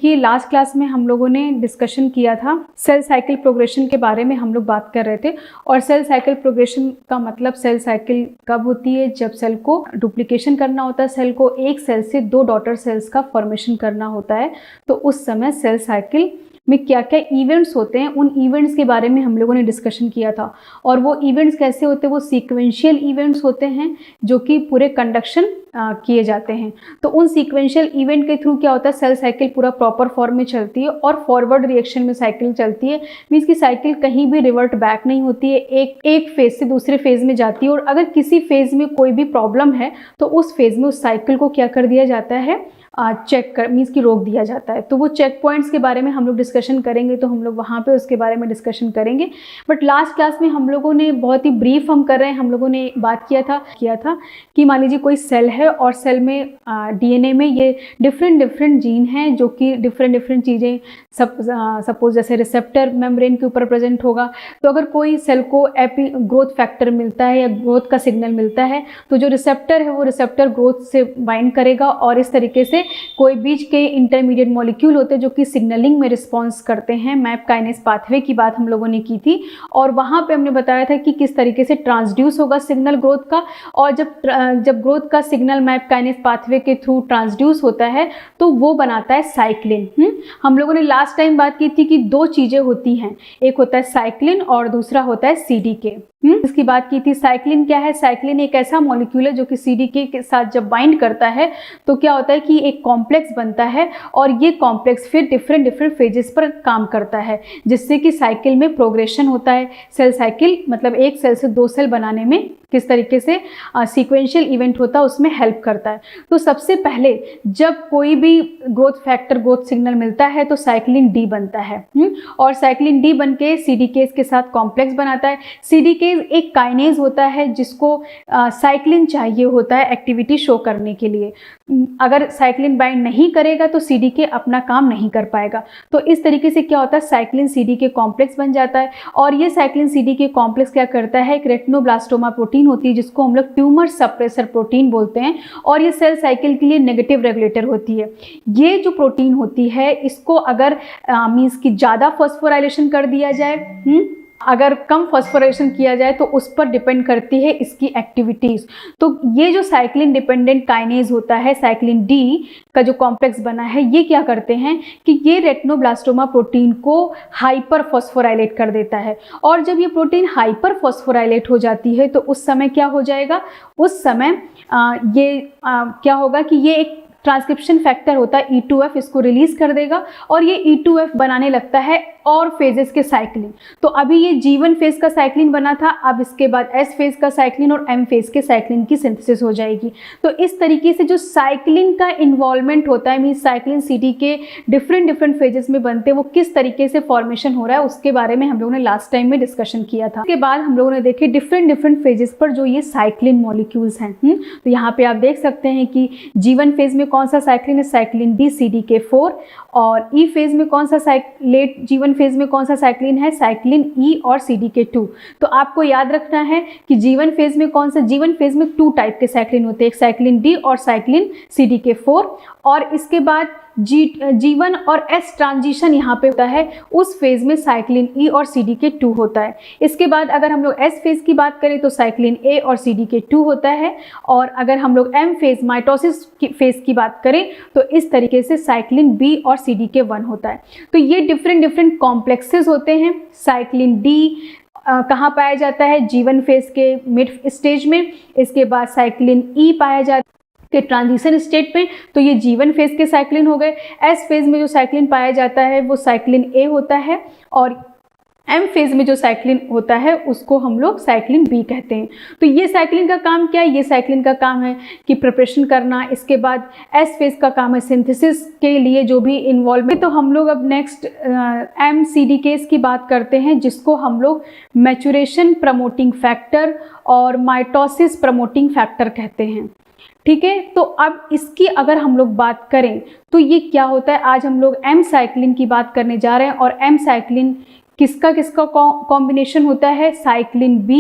देखिए last class में हम लोगों ने डिस्कशन किया था सेल साइकिल प्रोग्रेशन के बारे में, हम लोग बात कर रहे थे। और सेल साइकिल प्रोग्रेशन का मतलब सेल साइकिल कब होती है, जब सेल को डुप्लीकेशन करना होता है, सेल को एक सेल से दो डॉटर सेल्स का फॉर्मेशन करना होता है, तो उस समय सेल साइकिल में क्या क्या इवेंट्स होते हैं, उन इवेंट्स के बारे में हम लोगों ने डिस्कशन किया था। और वो इवेंट्स कैसे होते हैं, वो सीक्वेंशियल इवेंट्स होते हैं जो कि पूरे कंडक्शन किए जाते हैं। तो उन सीक्वेंशियल इवेंट के थ्रू क्या होता है, सेल साइकिल पूरा प्रॉपर फॉर्म में चलती है और फॉरवर्ड रिएक्शन में साइकिल चलती है। मीन्स की साइकिल कहीं भी रिवर्ट बैक नहीं होती है, एक फेज से दूसरे फेज में जाती है। और अगर किसी फेज में कोई भी प्रॉब्लम है तो उस फेज में उस साइकिल को क्या कर दिया जाता है, चेक कर मीन्स की रोक दिया जाता है। तो वो चेक पॉइंट्स के बारे में हम लोग डिस्कशन करेंगे, तो हम लोग वहाँ पे उसके बारे में डिस्कशन करेंगे। बट लास्ट क्लास में हम लोगों ने बहुत ही ब्रीफ हम कर रहे हैं, हम लोगों ने बात किया था कि मान लीजिए कोई सेल है और सेल में डीएनए में ये डिफरेंट जीन हैं जो कि डिफरेंट चीज़ें सपोज जैसे रिसेप्टर मेम्ब्रेन के ऊपर प्रेजेंट होगा। तो अगर कोई सेल को ग्रोथ फैक्टर मिलता है या ग्रोथ का सिग्नल मिलता है, तो जो रिसेप्टर है वो रिसेप्टर ग्रोथ से बाइंड करेगा और इस तरीके से कोई बीच के इंटरमीडिएट मॉलिक्यूल होते हैं जो कि सिग्नलिंग में रिस्पॉन्स करते हैं। मैप काइनेस पाथवे की बात हम लोगों ने की थी और वहाँ पे हमने बताया था कि किस तरीके से ट्रांसड्यूस होगा सिग्नल ग्रोथ का। और जब ग्रोथ का सिग्नल मैप काइनेस पाथवे के थ्रू ट्रांसड्यूस होता है तो वो बनाता है साइक्लिन। हम लोगों ने लास्ट टाइम बात की थी कि दो चीज़ें होती हैं, एक होता है साइक्लिन और दूसरा होता है सीडीके। इसकी बात की थी। साइक्लिन क्या है, साइक्लिन एक ऐसा मॉलिक्यूल है जो कि सीडीके के साथ जब बाइंड करता है तो क्या होता है कि एक कॉम्प्लेक्स बनता है और ये कॉम्प्लेक्स फिर डिफरेंट फेजेस पर काम करता है, जिससे कि साइकिल में प्रोग्रेशन होता है। सेल साइकिल मतलब एक सेल से दो सेल बनाने में किस तरीके से सीक्वेंशियल इवेंट होता है उसमें हेल्प करता है। तो सबसे पहले जब कोई भी ग्रोथ फैक्टर ग्रोथ सिग्नल मिलता है तो साइक्लिन डी बनता है और साइक्लिन डी बन के सीडीकेज के साथ कॉम्प्लेक्स बनाता है। सीडीकेज एक काइनेज होता है जिसको साइक्लिन चाहिए होता है एक्टिविटी शो करने के लिए। अगर साइक्लिन बाइंड नहीं करेगा तो सीडीके अपना काम नहीं कर पाएगा। तो इस तरीके से क्या होता है, साइक्लिन सीडीके कॉम्प्लेक्स बन जाता है। और ये साइक्लिन सीडीके कॉम्प्लेक्स क्या करता है, एक रेटिनोब्लास्टोमा प्रोटीन होती है जिसको हम लोग ट्यूमर सप्रेसर प्रोटीन बोलते हैं और ये सेल साइकिल के लिए नेगेटिव रेगुलेटर होती है। ये जो प्रोटीन होती है इसको अगर मीन्स की ज़्यादा फॉस्फोराइलेशन कर दिया जाए, अगर कम फॉस्फोराइलेशन किया जाए तो उस पर डिपेंड करती है इसकी एक्टिविटीज़। तो ये जो साइक्लिन डिपेंडेंट काइनेज होता है, साइक्लिन डी का जो कॉम्प्लेक्स बना है, ये क्या करते हैं कि ये रेटिनोब्लास्टोमा प्रोटीन को हाइपर फॉस्फोराइलेट कर देता है। और जब ये प्रोटीन हाइपर फॉस्फोराइलेट हो जाती है तो उस समय क्या हो जाएगा, उस समय क्या होगा कि ये एक ट्रांसक्रिप्शन फैक्टर होता है E2F, इसको रिलीज कर देगा और ये E2F बनाने लगता है और फेजेस के साइक्लिन। तो अभी ये G1 फेज का साइक्लिन बना था, अब इसके बाद S फेज का साइक्लिन और M फेज के साइक्लिन की सिंथेसिस हो जाएगी। तो इस तरीके से जो साइक्लिन का इन्वॉल्वमेंट होता है, मीन्स साइक्लिन सीडी के डिफरेंट फेजेस में बनते हैं, वो किस तरीके से फॉर्मेशन हो रहा है उसके बारे में हम लोगों ने लास्ट टाइम में डिस्कशन किया था। उसके बाद हम लोगों ने देखे डिफरेंट फेजेस पर जो ये साइक्लिन मॉलिक्यूल्स हैं। तो यहाँ पे आप देख सकते हैं कि G1 फेज में कौन सा साइक्लिन है, साइक्लिन डी CDK4। और ई फेज में कौन सा लेट G1 फेज में कौन सा साइक्लिन है, साइक्लिन ई और CDK2। तो आपको याद रखना है कि G1 फेज में कौन सा, G1 फेज में 2 टाइप के साइक्लिन होते हैं, एक साइक्लिन डी और साइक्लिन CDK4। और इसके बाद G1 और S ट्रांजिशन यहाँ पे होता है, उस फेज में साइक्लिन E और CDK2 होता है। इसके बाद अगर हम लोग S फेज की बात करें तो साइक्लिन A और CDK2 होता है। और अगर हम लोग M फेज माइटोसिस फेज की बात करें तो इस तरीके से साइक्लिन B और CDK1 होता है। तो ये डिफरेंट कॉम्प्लेक्सेस होते हैं। साइक्लिन D कहाँ पाया जाता है, G1 फेज के मिड स्टेज में। इसके बाद साइक्लिन E पाया जाता है के ट्रांजिशन स्टेट में, तो ये G1 फेज के साइक्लिन हो गए। S फेज में जो साइक्लिन पाया जाता है वो साइक्लिन A होता है और M फेज में जो साइक्लिन होता है उसको हम लोग साइक्लिन B कहते हैं। तो ये साइक्लिन का काम क्या है, ये साइक्लिन का काम है कि प्रिपरेशन करना। इसके बाद S फेज का काम है सिंथेसिस के लिए जो भी इन्वॉल्वमेंट। तो हम लोग अब नेक्स्ट MCDKs की बात करते हैं जिसको हम लोग मैचुरेशन प्रमोटिंग फैक्टर और माइटोसिस प्रमोटिंग फैक्टर कहते हैं। ठीक है, तो अब इसकी अगर हम लोग बात करें तो ये क्या होता है, आज हम लोग M साइक्लिन की बात करने जा रहे हैं। और M साइक्लिन किसका कॉम्बिनेशन होता है, साइक्लिन B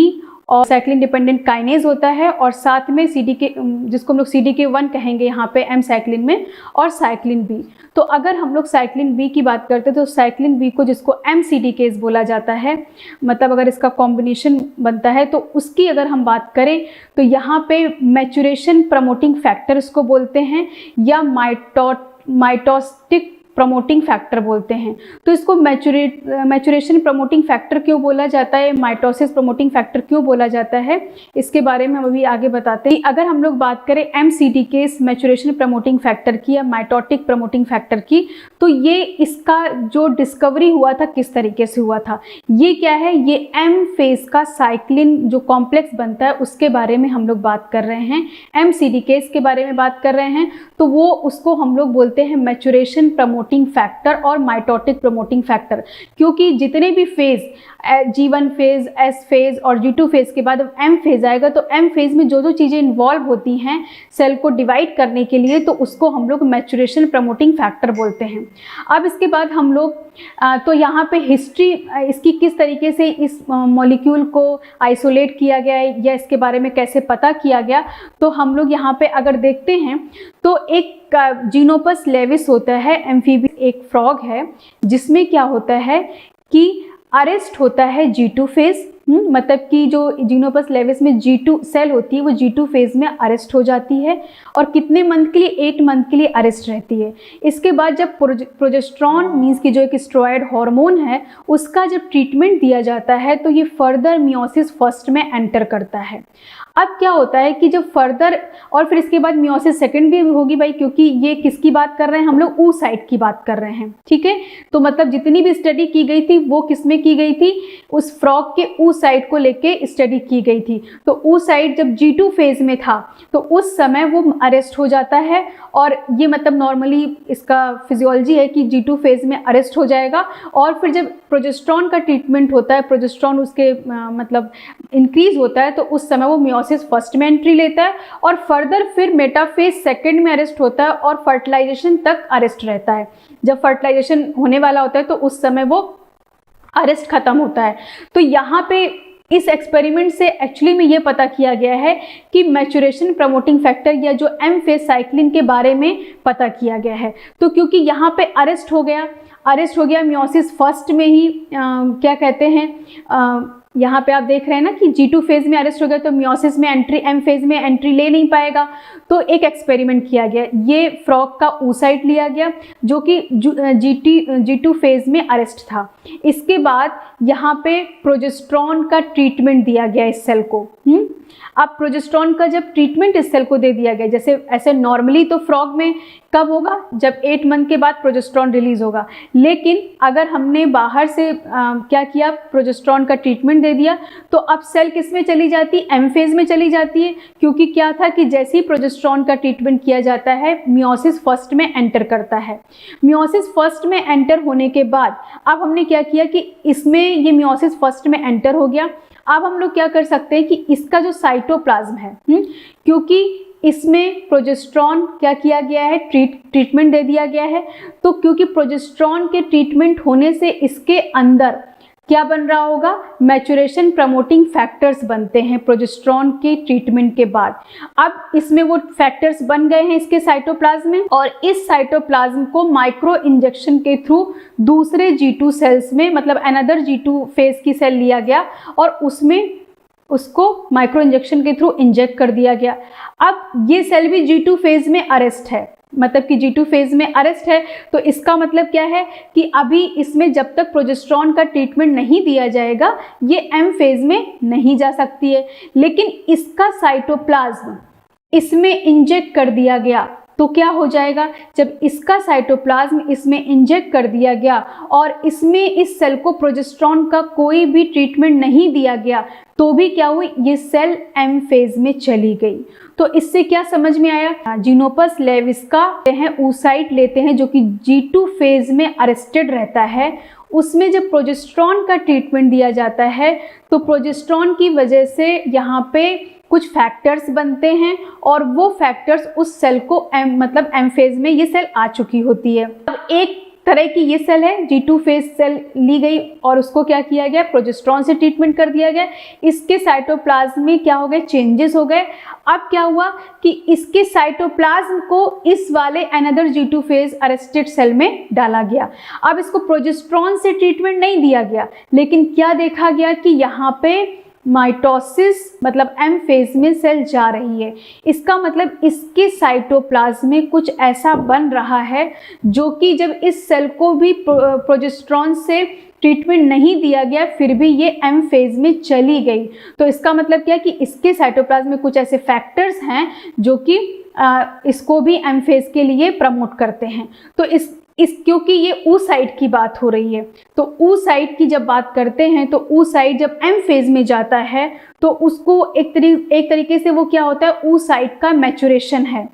और साइक्लिन डिपेंडेंट काइनेज होता है, और साथ में CDK, जिसको हम लोग CDK1 कहेंगे यहाँ पे एम साइक्लिन में, और साइक्लिन बी। तो अगर हम लोग साइक्लिन बी की बात करते हैं तो साइक्लिन बी को, जिसको MCDKs बोला जाता है, मतलब अगर इसका कॉम्बिनेशन बनता है, तो उसकी अगर हम बात करें तो यहाँ पे मैच्योरेशन प्रमोटिंग फैक्टर इसको बोलते हैं, या माइटोस्टिक प्रमोटिंग फैक्टर बोलते हैं। तो इसको मैच्योरेशन प्रमोटिंग फैक्टर क्यों बोला जाता है, माइटोसिस प्रमोटिंग फैक्टर क्यों बोला जाता है, इसके बारे में हम अभी आगे बताते हैं। अगर हम लोग बात करें MCDKs मैच्योरेशन प्रमोटिंग फैक्टर की या माइटोटिक प्रमोटिंग फैक्टर की, तो ये इसका जो डिस्कवरी हुआ था किस तरीके से हुआ था, ये क्या है, ये M फेज का साइक्लिन जो कॉम्प्लेक्स बनता है उसके बारे में हम लोग बात कर रहे हैं, MCDKs के बारे में बात कर रहे हैं। तो वो उसको हम लोग बोलते हैं मैच्योरेशन प्रमोटिंग फैक्टर और माइटोटिक प्रमोटिंग फैक्टर, क्योंकि जितने भी phase G1 phase, S phase और G2 फेज के बाद M फेज आएगा, तो M फेज में जो जो चीज़ें इन्वॉल्व होती हैं सेल को डिवाइड करने के लिए, तो उसको हम लोग मैच्योरेशन प्रमोटिंग फैक्टर बोलते हैं। अब इसके बाद हम लोग तो यहाँ पे हिस्ट्री इसकी किस तरीके से इस मॉलिक्यूल को आइसोलेट किया गया है या इसके बारे में कैसे पता किया गया, तो हम लोग यहाँ पे अगर देखते हैं तो एक जीनोपस लेविस होता है, एम्फीबियन एक फ्रॉग है, जिसमें क्या होता है कि अरेस्ट होता है G2 फेज, मतलब कि जो जीनोपस लेविस में G2 सेल होती है वो G2 फेज में अरेस्ट हो जाती है, और कितने मंथ के लिए, 8 मंथ के लिए अरेस्ट रहती है। इसके बाद जब प्रोजेस्टेरॉन मीन्स कि जो एक स्टेरॉयड हार्मोन है उसका जब ट्रीटमेंट दिया जाता है, तो ये फर्दर मियोसिस फर्स्ट में एंटर करता है। अब क्या होता है कि जब फर्दर, और फिर इसके बाद मियोसिस सेकंड भी होगी भाई, क्योंकि ये किसकी बात कर रहे हैं हम लोग, oocyte की बात कर रहे हैं, ठीक है। तो मतलब जितनी भी स्टडी की गई थी वो किसमें की गई थी, उस फ्रॉग के oocyte को लेके स्टडी की गई थी। तो oocyte जब G2 फेज में था तो उस समय वो अरेस्ट हो जाता है, और ये मतलब नॉर्मली इसका फिजियोलॉजी है कि G2 फेज में अरेस्ट हो जाएगा, और फिर जब प्रोजेस्टेरॉन का ट्रीटमेंट होता है, प्रोजेस्टेरॉन उसके मतलब इंक्रीज होता है, तो उस समय वो मियोसिस फर्स्ट में एंट्री लेता है, और फर्दर फिर मेटाफेज सेकंड में अरेस्ट होता है, और फर्टिलाइजेशन तक अरेस्ट रहता है। जब फर्टिलाइजेशन होने वाला होता है तो उस समय वो अरेस्ट खत्म होता है। तो यहाँ पे इस एक्सपेरिमेंट से एक्चुअली में ये पता किया गया है कि मैच्योरेशन प्रमोटिंग फैक्टर या जो M फेज साइक्लिन के बारे में पता किया गया है। तो क्योंकि यहाँ पे अरेस्ट हो गया मियोसिस फर्स्ट में ही, क्या कहते हैं, यहाँ पे आप देख रहे हैं ना कि G2 फेज में अरेस्ट हो गया, तो मियोसिस में एंट्री, M फेज में एंट्री ले नहीं पाएगा। तो एक एक्सपेरिमेंट किया गया, ये फ्रॉग का oocyte लिया गया जो कि G2 फेज में अरेस्ट था। इसके बाद यहाँ पे प्रोजेस्टेरॉन का ट्रीटमेंट दिया गया इस सेल को। अब प्रोजेस्टेरॉन का जब ट्रीटमेंट इस सेल को दे दिया गया, जैसे ऐसे नॉर्मली तो फ्रॉग में कब होगा, जब 8 मंथ के बाद प्रोजेस्टेरॉन रिलीज होगा, लेकिन अगर हमने बाहर से क्या किया, प्रोजेस्टेरॉन का ट्रीटमेंट दे दिया, तो अब सेल किस में चली जाती है, M फेज में चली जाती है। क्योंकि क्या था कि जैसे ही प्रोजेस्टेरॉन का ट्रीटमेंट किया जाता है मियोसिस फर्स्ट में एंटर करता है। मियोसिस फर्स्ट में एंटर होने के बाद अब हमने क्या किया कि इसमें ये मियोसिस फर्स्ट में एंटर हो गया। अब हम लोग क्या कर सकते हैं कि इसका जो साइटोप्लाज्म है, क्योंकि इसमें प्रोजेस्टेरॉन क्या किया गया है, ट्रीटमेंट दे दिया गया है, तो क्योंकि प्रोजेस्टेरॉन के ट्रीटमेंट होने से इसके अंदर क्या बन रहा होगा, मैच्योरेशन प्रमोटिंग फैक्टर्स बनते हैं प्रोजेस्टेरॉन के ट्रीटमेंट के बाद। अब इसमें वो फैक्टर्स बन गए हैं इसके साइटोप्लाज्म में, और इस साइटोप्लाज्म को माइक्रो इंजेक्शन के थ्रू दूसरे G2 सेल्स में, मतलब अनदर G2 फेज की सेल लिया गया और उसमें उसको माइक्रो इंजेक्शन के थ्रू इंजेक्ट कर दिया गया। अब ये सेल भी G2 फेज में अरेस्ट है, मतलब कि G2 फेज में अरेस्ट है, तो इसका मतलब क्या है कि अभी इसमें जब तक प्रोजेस्टेरॉन का ट्रीटमेंट नहीं दिया जाएगा ये M फेज में नहीं जा सकती है। लेकिन इसका साइटोप्लाज्म इसमें इंजेक्ट कर दिया गया तो क्या हो जाएगा, जब इसका साइटोप्लाज्म इसमें इंजेक्ट कर दिया गया और इसमें इस सेल को प्रोजेस्टेरॉन का कोई भी ट्रीटमेंट नहीं दिया गया, तो भी क्या हुई, ये सेल M फेज में चली गई। तो इससे क्या समझ में आया, जीनोपस लेविस का oocyte लेते हैं जो कि G2 फेज में अरेस्टेड रहता है, उसमें जब प्रोजेस्टेरॉन का ट्रीटमेंट दिया जाता है तो प्रोजेस्टेरॉन की वजह से यहाँ पे कुछ फैक्टर्स बनते हैं और वो फैक्टर्स उस सेल को मतलब M फेज में ये सेल आ चुकी होती है। अब एक तरह की ये सेल है, G2 फेज सेल ली गई और उसको क्या किया गया, प्रोजेस्टेरॉन से ट्रीटमेंट कर दिया गया। इसके साइटोप्लाज्म में क्या हो गए, चेंजेस हो गए। अब क्या हुआ कि इसके साइटोप्लाज्म को इस वाले another G2 phase arrested cell में डाला गया। अब इसको प्रोजेस्टेरॉन से ट्रीटमेंट नहीं दिया गया, लेकिन क्या देखा गया कि यहाँ पे माइटोसिस मतलब एम फेज में सेल जा रही है। इसका मतलब इसके साइटोप्लाज्म में कुछ ऐसा बन रहा है जो कि जब इस सेल को भी प्रोजेस्टेरॉन से ट्रीटमेंट नहीं दिया गया फिर भी ये एम फेज में चली गई। तो इसका मतलब क्या है कि इसके साइटोप्लाज्म में कुछ ऐसे फैक्टर्स हैं जो कि इसको भी एम फेज के लिए प्रमोट करते हैं। तो इस क्योंकि ये oocyte की बात हो रही है, तो oocyte की जब बात करते हैं तो oocyte जब एम फेज में जाता है तो उसको एक तरीके से वो क्या होता है, oocyte का मैचुरेशन है।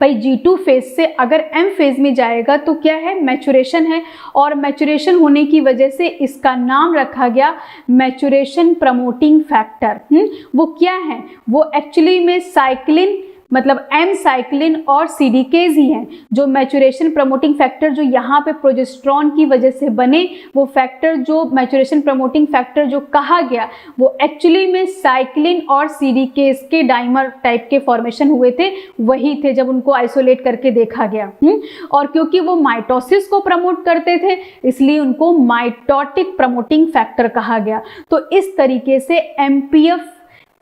भाई G2 फेज से अगर एम फेज में जाएगा तो क्या है, मैचुरेशन है, और मैचुरेशन होने की वजह से इसका नाम रखा गया मैचुरेशन प्रमोटिंग फैक्टर। वो क्या है, वो एक्चुअली में साइक्लिन मतलब एम साइक्लिन और सीडीकेज ही हैं जो मैचुरेशन प्रमोटिंग फैक्टर जो यहाँ पे प्रोजेस्टेरॉन की वजह से बने। वो फैक्टर जो मैचुरेशन प्रमोटिंग फैक्टर जो कहा गया वो एक्चुअली में साइक्लिन और सीडीकेज के डाइमर टाइप के फॉर्मेशन हुए थे, वही थे जब उनको आइसोलेट करके देखा गया। और क्योंकि वो माइटोसिस को प्रमोट करते थे इसलिए उनको माइटोटिक प्रमोटिंग फैक्टर कहा गया। तो इस तरीके से एमपीएफ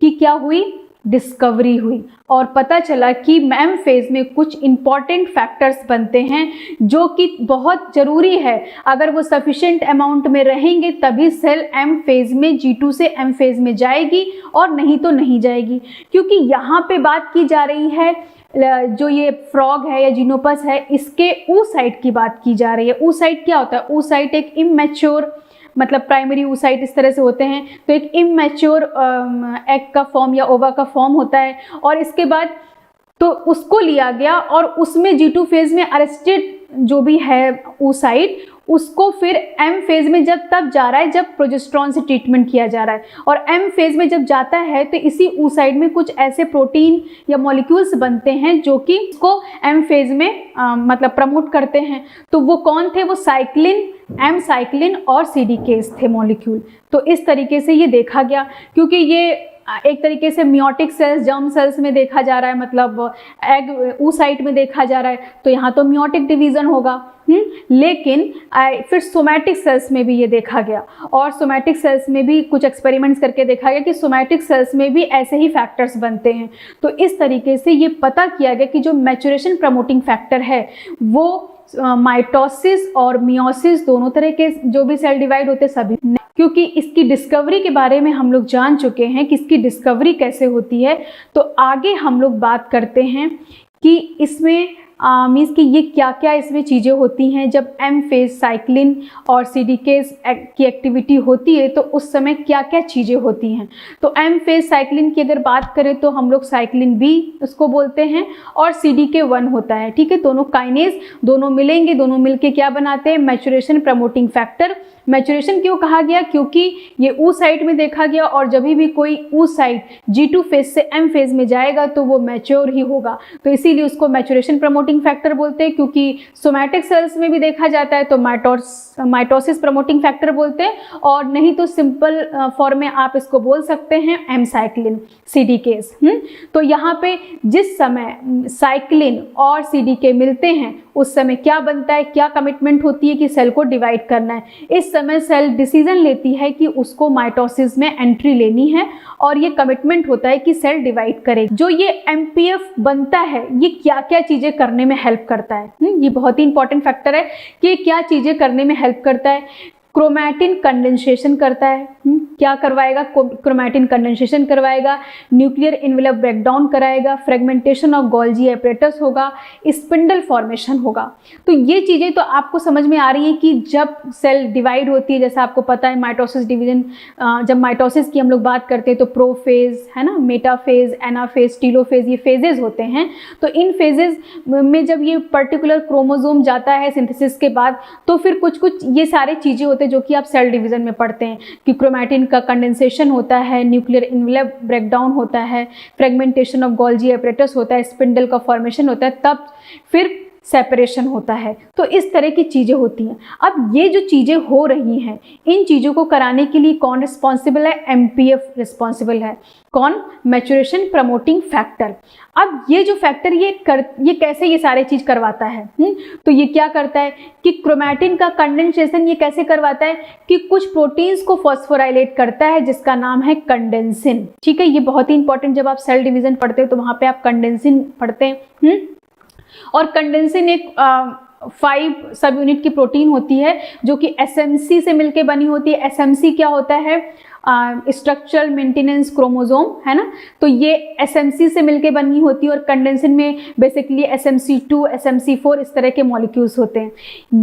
की क्या हुई, डिस्कवरी हुई और पता चला कि एम फेज में कुछ इंपॉर्टेंट फैक्टर्स बनते हैं जो कि बहुत ज़रूरी है। अगर वो सफिशिएंट अमाउंट में रहेंगे तभी सेल एम फेज में G2 से एम फेज में जाएगी और नहीं तो नहीं जाएगी। क्योंकि यहाँ पे बात की जा रही है जो ये फ्रॉग है या जीनोपस है इसके oocyte की बात की जा रही है। oocyte क्या होता है, oocyte एक इमैच्योर मतलब प्राइमरी oocyte इस तरह से होते हैं, तो एक इमैच्योर एग का फॉर्म या ओवा का फॉर्म होता है और इसके बाद तो उसको लिया गया और उसमें G2 फेज में अरेस्टेड जो भी है oocyte उसको फिर एम फेज में जब तब जा रहा है जब प्रोजेस्टेरॉन से ट्रीटमेंट किया जा रहा है, और एम फेज में जब जाता है तो इसी oocyte में कुछ ऐसे प्रोटीन या मॉलिक्यूल्स बनते हैं जो कि इसको एम फेज में मतलब प्रमोट करते हैं। तो वो कौन थे, वो साइक्लिन, एम साइक्लिन और सीडीकेज थे मॉलिक्यूल। तो इस तरीके से ये देखा गया क्योंकि ये एक तरीके से मियोटिक सेल्स जर्म सेल्स में देखा जा रहा है, मतलब एग oocyte में देखा जा रहा है तो यहाँ तो मियोटिक डिवीजन होगा। लेकिन फिर सोमैटिक सेल्स में भी ये देखा गया और सोमैटिक सेल्स में भी कुछ एक्सपेरिमेंट्स करके देखा गया कि सोमैटिक सेल्स में भी ऐसे ही फैक्टर्स बनते हैं। तो इस तरीके से ये पता किया गया कि जो मैचुरेशन प्रमोटिंग फैक्टर है वो माइटोसिस और मियोसिस दोनों तरह के जो भी सेल डिवाइड होते सभी, क्योंककि इसकी डिस्कवरी के बारे में हम लोग जान चुके हैं कि इसकी डिस्कवरी कैसे होती है। तो आगे हम लोग बात करते हैं कि इसमें मीन्स कि ये क्या क्या इसमें चीज़ें होती हैं जब एम फेज साइक्लिन और सीडीकेज की एक्टिविटी होती है तो उस समय क्या क्या चीज़ें होती हैं। तो एम फेज साइक्लिन की अगर बात करें तो हम लोग साइक्लिन बी उसको बोलते हैं और CDK1 होता है, ठीक है। दोनों काइनेज दोनों मिलेंगे, दोनों मिलके क्या बनाते हैं, मैचुरेशन प्रमोटिंग फैक्टर। मैचुरेशन क्यों कहा गया, क्योंकि ये oocyte में देखा गया और जब भी कोई oocyte G2 फेज से एम फेज में जाएगा तो वो मैच्योर ही होगा, तो इसीलिए उसको मैचुरेशन प्रमोटिंग फैक्टर बोलते हैं। क्योंकि सोमैटिक सेल्स में भी देखा जाता है तो माइटोसिस प्रमोटिंग फैक्टर बोलते हैं, और नहीं तो सिंपल फॉर्म में आप इसको बोल सकते हैं एम साइक्लिन सीडीकेज। तो यहाँ पे जिस समय साइक्लिन और सीडीके मिलते हैं उस समय क्या बनता है, क्या कमिटमेंट होती है कि सेल को डिवाइड करना है। इस समय सेल डिसीजन लेती है कि उसको माइटोसिस में एंट्री लेनी है और ये कमिटमेंट होता है कि सेल डिवाइड करेगी। जो ये एमपीएफ बनता है ये क्या क्या चीज़ें करने में हेल्प करता है, ये बहुत ही इंपॉर्टेंट फैक्टर है कि क्या चीज़ें करने में हेल्प करता है। क्रोमैटिन कंडेंसेशन करता है, क्या करवाएगा, क्रोमैटिन कंडेंसेशन करवाएगा, न्यूक्लियर एनवेलप ब्रेकडाउन कराएगा, फ्रेगमेंटेशन ऑफ गोल्जी एपरेटस होगा, स्पिंडल फॉर्मेशन होगा। तो ये चीज़ें तो आपको समझ में आ रही है कि जब सेल डिवाइड होती है, जैसा आपको पता है माइटोसिस डिवीजन, जब माइटोसिस की हम लोग बात करते हैं तो प्रोफेज है ना, मेटाफेज, एनाफेज, टीलोफेज, ये फेजेज होते हैं। तो इन फेजेज में जब ये पर्टिकुलर क्रोमोजोम जाता है सिंथेसिस के बाद तो फिर कुछ कुछ ये सारे चीज़ें होते हैं जो कि आप सेल डिवीजन में पढ़ते हैं कि क्रोमैटिन का कंडेंसेशन होता है, न्यूक्लियर एनवेलप ब्रेकडाउन होता है, फ्रेगमेंटेशन ऑफ गोल्जी एपरेटस होता है, स्पिंडल का फॉर्मेशन होता है, तब फिर सेपरेशन होता है। तो इस तरह की चीज़ें होती हैं। अब ये जो चीज़ें हो रही हैं, इन चीज़ों को कराने के लिए कौन रिस्पॉन्सिबल है? एमपीएफ रिस्पॉन्सिबल है। कौन? Maturation promoting factor. अब ये जो फैक्टर ये कैसे ये सारे चीज़ करवाता है? तो ये क्या करता है कि क्रोमैटिन का कंडेंसेशन ये कैसे करवाता है कि कुछ प्रोटीन्स को फॉस्फोराइलेट करता है जिसका नाम है कंडेंसिन। ठीक है, ये बहुत ही इंपॉर्टेंट, जब आप सेल डिवीजन पढ़ते हो तो वहाँ पे आप कंडेंसिन पढ़ते हैं। और कंडेंसिन एक 5 सब यूनिट की प्रोटीन होती है जो कि एसएमसी से मिलके बनी होती है। एसएमसी क्या होता है? स्ट्रक्चरल मेंटेनेंस क्रोमोसोम, है ना। तो ये एसएमसी से मिलके बनी होती है और कंडेंसिन में बेसिकली एसएमसी2, एसएमसी4 इस तरह के मॉलिक्यूल्स होते हैं।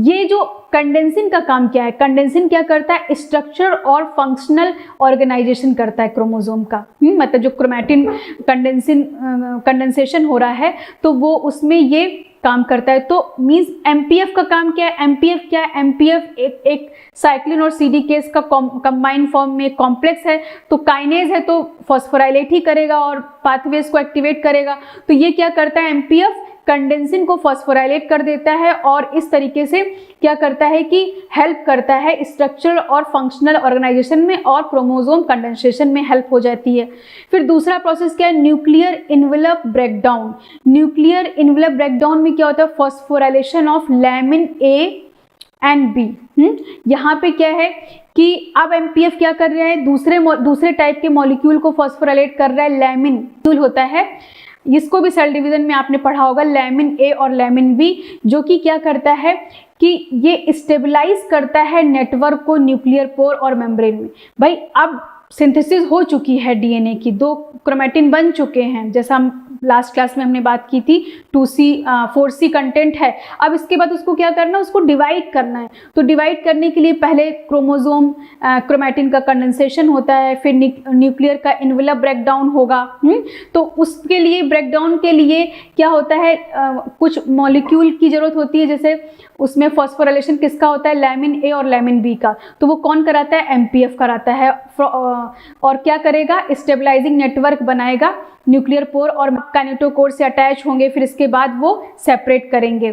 ये जो कंडेंसिन का काम क्या है? कंडेंसिन क्या करता है? स्ट्रक्चर और फंक्शनल ऑर्गेनाइजेशन करता है क्रोमोसोम का। मतलब जो क्रोमैटिन कंडेंसेशन हो रहा है तो वो उसमें ये काम करता है। तो मींस एमपीएफ का काम क्या है? एमपीएफ क्या है? एमपीएफ एक साइक्लिन और सीडीकेस का कंबाइंड फॉर्म में कॉम्प्लेक्स है। तो काइनेज है तो फॉस्फोराइलेट ही करेगा और पाथवेज को एक्टिवेट करेगा। तो ये क्या करता है? एमपीएफ कंडेंसिन को फॉस्फोराइलेट कर देता है और इस तरीके से क्या करता है कि हेल्प करता है स्ट्रक्चर और फंक्शनल ऑर्गेनाइजेशन में और क्रोमोसोम कंडेंसेशन में हेल्प हो जाती है। फिर दूसरा प्रोसेस क्या है? Nuclear envelope breakdown. Nuclear envelope breakdown में क्या होता है? Phosphorylation of lamin A and B. यहाँ पे क्या है कि अब एमपीएफ क्या कर रहा है? दूसरे टाइप के मॉलिक्यूल को फॉस्फोराइलेट कर रहा है। लैमिन होता है, इसको भी सेल डिवीजन में आपने पढ़ा होगा, लैमिन ए और लैमिन बी, जो कि क्या करता है कि ये स्टेबलाइज करता है नेटवर्क को न्यूक्लियर पोर और मेम्ब्रेन में। भाई अब सिंथेसिस हो चुकी है डीएनए की, 2 क्रोमैटिन बन चुके हैं, जैसा हम लास्ट क्लास में हमने बात की थी, 2C 4C कंटेंट है। अब इसके बाद उसको क्या करना है? उसको डिवाइड करना है। तो डिवाइड करने के लिए पहले क्रोमोसोम क्रोमैटिन का कंडेंसेशन होता है, फिर न्यूक्लियर का इन्वेलप ब्रेकडाउन होगा। तो उसके लिए ब्रेकडाउन के लिए क्या होता है? कुछ मॉलिक्यूल की जरूरत होती है, जैसे उसमें फॉस्फोराइलेशन किसका होता है? लैमिन ए और लैमिन बी का। तो वो कौन कराता है? एमपीएफ कराता है। और क्या करेगा? स्टेबलाइजिंग नेटवर्क बनाएगा, न्यूक्लियर पोर और काइनेटोकोर से अटैच होंगे, फिर इसके बाद वो सेपरेट करेंगे।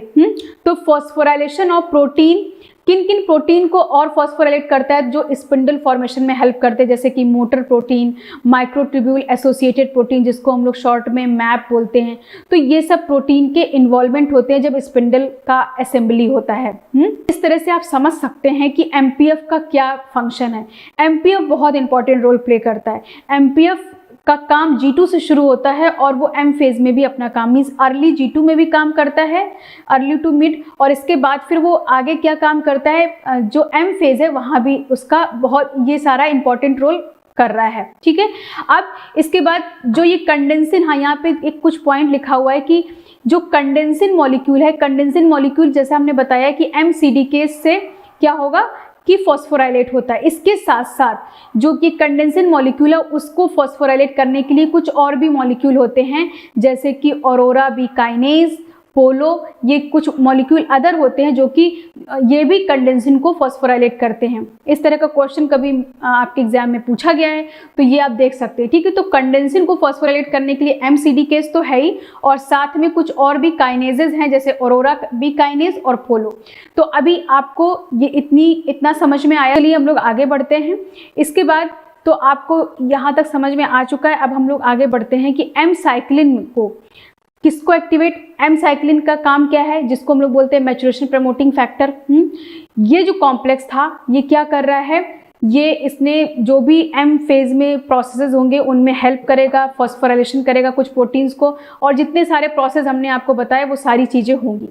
तो फॉस्फोराइलेशन ऑफ प्रोटीन किन किन प्रोटीन को और फॉस्फोराइलेट करता है जो स्पिंडल फॉर्मेशन में हेल्प करते हैं, जैसे कि motor protein, microtubule associated protein जिसको हम लोग शॉर्ट में मैप बोलते हैं। तो ये सब प्रोटीन के इन्वॉल्वमेंट होते हैं जब स्पिंडल का असेंबली होता है। इस तरह से आप समझ सकते हैं कि एमपीएफ का क्या फंक्शन है। एमपीएफ बहुत इंपॉर्टेंट रोल प्ले करता है। एमपीएफ का काम G2 से शुरू होता है और वो एम फेज में भी अपना काम, मीन्स अर्ली G2 में भी काम करता है, अर्ली टू मिड, और इसके बाद फिर वो आगे क्या काम करता है, जो एम फेज है वहाँ भी उसका बहुत ये सारा इंपॉर्टेंट रोल कर रहा है। ठीक है, अब इसके बाद जो ये कंडेंसिन, हाँ यहाँ पे एक कुछ पॉइंट लिखा हुआ है कि जो कंडेंसिन मॉलिक्यूल है, कंडेंसिन मॉलिक्यूल जैसे हमने बताया कि एमसीडीकेस से क्या होगा कि फॉस्फोराइलेट होता है। इसके साथ साथ जो कि कंडेंसिन मॉलिक्यूल है उसको फॉस्फोराइलेट करने के लिए कुछ और भी मॉलिक्यूल होते हैं, जैसे कि ऑरोरा बी काइनेज, पोलो, ये कुछ मॉलिक्यूल अदर होते हैं जो कि ये भी कंडेंसिन को फॉस्फोराइलेट करते हैं। इस तरह का क्वेश्चन कभी आपके एग्जाम में पूछा गया है तो ये आप देख सकते हैं। ठीक है, तो कंडेंसिन को फॉस्फोराइलेट करने के लिए एमसीडीकेस तो है ही, और साथ में कुछ और भी काइनेजेस हैं जैसे ऑरोरा बी काइनेज और पोलो। तो अभी आपको ये इतना समझ में आया, चलिए हम लोग आगे बढ़ते हैं। इसके बाद तो आपको यहाँ तक समझ में आ चुका है। अब हम लोग आगे बढ़ते हैं कि एम साइक्लिन को किसको एक्टिवेट, एम साइक्लिन का काम क्या है, जिसको हम लोग बोलते हैं मैच्योरेशन प्रमोटिंग फैक्टर। ये जो कॉम्प्लेक्स था ये क्या कर रहा है, ये इसने जो भी एम फेज में प्रोसेसेस होंगे उनमें हेल्प करेगा, फॉस्फोराइलेशन करेगा कुछ प्रोटीन्स को, और जितने सारे प्रोसेस हमने आपको बताए वो सारी चीज़ें होंगी।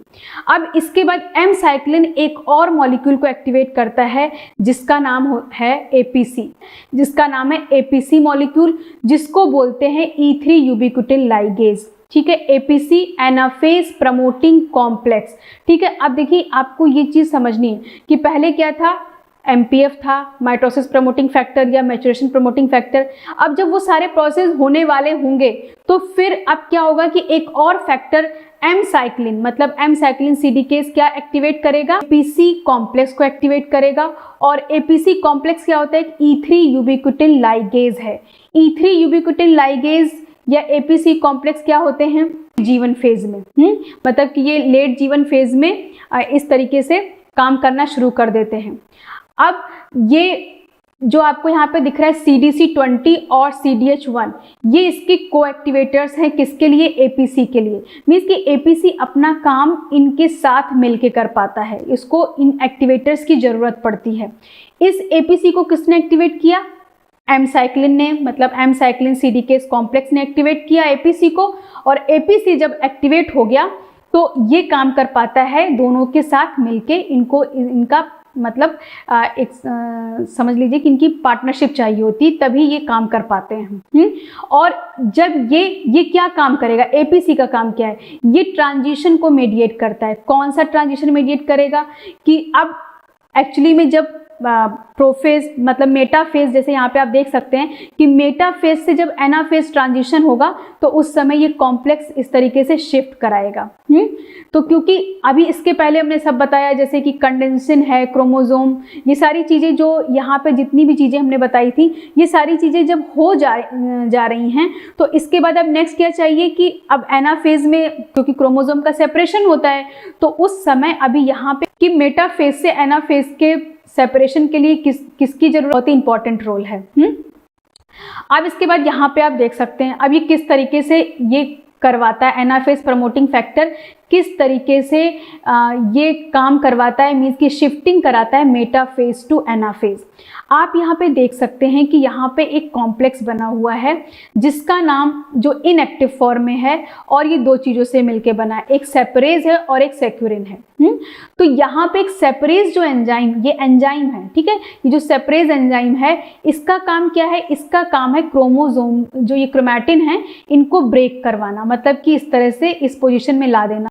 अब इसके बाद एम साइक्लिन एक और मॉलिक्यूल को एक्टिवेट करता है जिसका नाम है एपीसी, जिसका नाम है एपीसी मॉलिक्यूल, जिसको बोलते हैं E3 यूबिक्विटिल लाइगेज। ठीक है, एपीसी एनाफेज प्रमोटिंग कॉम्प्लेक्स। ठीक है, अब देखिए आपको ये चीज़ समझनी है कि पहले क्या था, एमपीएफ था, माइटोसिस प्रमोटिंग फैक्टर या मैच्योरेशन प्रमोटिंग फैक्टर। अब जब वो सारे प्रोसेस होने वाले होंगे तो फिर अब क्या होगा कि एक और फैक्टर एम साइक्लिन, मतलब एम साइक्लिन सीडीकेस क्या एक्टिवेट करेगा, एपीसी कॉम्प्लेक्स को एक्टिवेट करेगा। और एपीसी कॉम्प्लेक्स क्या होता है, E3 यूबिक्विटिल लाइगेज है। E3 यूबिक्विटिल लाइगेज या एपीसी कॉम्प्लेक्स क्या होते हैं, जीवन फेज में, मतलब कि ये लेट जीवन फेज में इस तरीके से काम करना शुरू कर देते हैं। अब ये जो आपको यहाँ पे दिख रहा है CDC20 और CDH1, ये इसके कोएक्टिवेटर्स हैं, किसके लिए? APC के लिए। मीन्स कि APC अपना काम इनके साथ मिलके कर पाता है, इसको इन एक्टिवेटर्स की जरूरत पड़ती है। इस APC को किसने एक्टिवेट किया? एमसाइक्लिन ने, मतलब एमसाइक्लिन CDK कॉम्प्लेक्स ने एक्टिवेट किया APC को, और APC जब एक्टिवेट हो गया तो ये काम कर पाता है दोनों के साथ मिलके। इनको इनका मतलब समझ लीजिए कि इनकी पार्टनरशिप चाहिए होती, तभी ये काम कर पाते हैं। और जब ये क्या काम करेगा? APC का काम क्या है? ये ट्रांजिशन को मीडिएट करता है। कौन सा ट्रांजिशन मीडिएट करेगा? कि अब एक्चुअली में जब प्रोफेज मतलब मेटाफेज, जैसे यहाँ पे आप देख सकते हैं कि मेटाफेज से जब एनाफेज ट्रांजिशन होगा तो उस समय ये कॉम्प्लेक्स इस तरीके से शिफ्ट कराएगा। तो क्योंकि अभी इसके पहले हमने सब बताया, जैसे कि कंडेंसन है, क्रोमोसोम, ये सारी चीज़ें जो यहाँ पे जितनी भी चीज़ें हमने बताई थी, ये सारी चीज़ें जब हो जा रही हैं तो इसके बाद अब नेक्स्ट क्या चाहिए कि अब एनाफेज में क्योंकि क्रोमोसोम का सेपरेशन होता है, तो उस समय अभी यहाँ पे कि मेटाफेज से एनाफेज के सेपरेशन के लिए किसकी जरूरत होती है? इंपॉर्टेंट रोल है। अब इसके बाद यहाँ पे आप देख सकते हैं अब ये किस तरीके से ये करवाता है, एनाफेज प्रमोटिंग फैक्टर किस तरीके से ये काम करवाता है, मीन्स की शिफ्टिंग कराता है मेटाफेज टू एनाफेज। आप यहाँ पे देख सकते हैं कि यहाँ पे एक कॉम्प्लेक्स बना हुआ है जिसका नाम जो इनएक्टिव फॉर्म में है और ये दो चीज़ों से मिलके बना है, एक सेपरेज है और एक सेक्यूरिन है। तो यहाँ पे एक सेपरेज जो एंजाइम, ये एंजाइम है, ठीक है, ये जो सेपरेज एंजाइम है इसका काम क्या है? इसका काम है क्रोमोसोम जो ये क्रोमैटिन है इनको ब्रेक करवाना, मतलब कि इस तरह से इस पोजीशन में ला देना।